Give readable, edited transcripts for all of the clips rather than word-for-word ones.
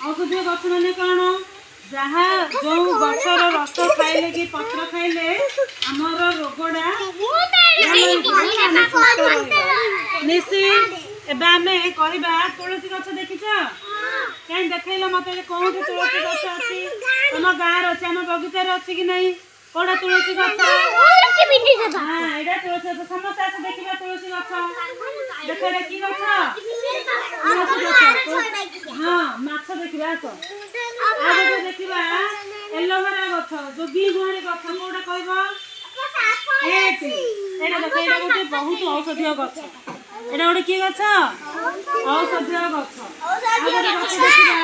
औषधीय गछ माने कौन जहाँ जो गछर रस खाइले कि पत्र खाइले आमर रोगड़ा निशी एबे आमे कहबा तुलसी गछ देखिछ कहीं देखैलो मते कोठी तुलसी गछ अछि तुम गाँव रे अछि आम बगीचा रे अछि कि नहीं कोडा तुलसी गछ हां एडा तुलसी गछ समस्त आसे देखिबा तुलसी गछ देखैले की गछ हां माछ देखिबा आसो आगे देखिबा एलोवेरा गछ जोगी गुहारी गछ कोडा कहबो एटी एडा देखै एडा गोटे बहुत औषधीय गछ एडा गोटे की गछ औषधीय गछ आगे गछ देखिबा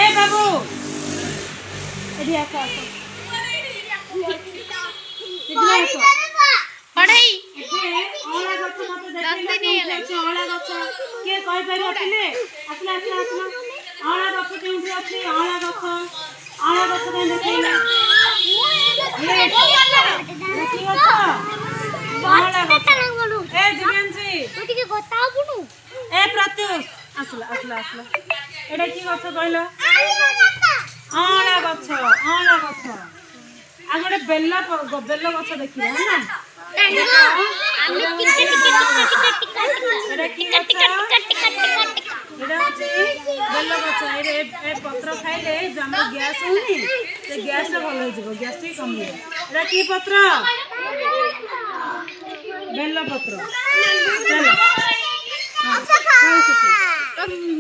ए बाबू एडी आसा पढ़ाई ओला गछ मते देखैले ओला गछ के कहि परियो थिले आसला आसला आसला ओला गछ केउठी अछि ओला गछ के देखैले देखि गछ ओला गछ ए दिव्यांशी तू टिके बताओ बुनु ए प्रत्युष आसला आसला आसला एडा की गछ कहलो ओला गछ आगरे बेल गछ देखिबा ना पत्र खाइले गैस होनी से गैस भल हो गैस कम कि पत्र बेल पत्र चलो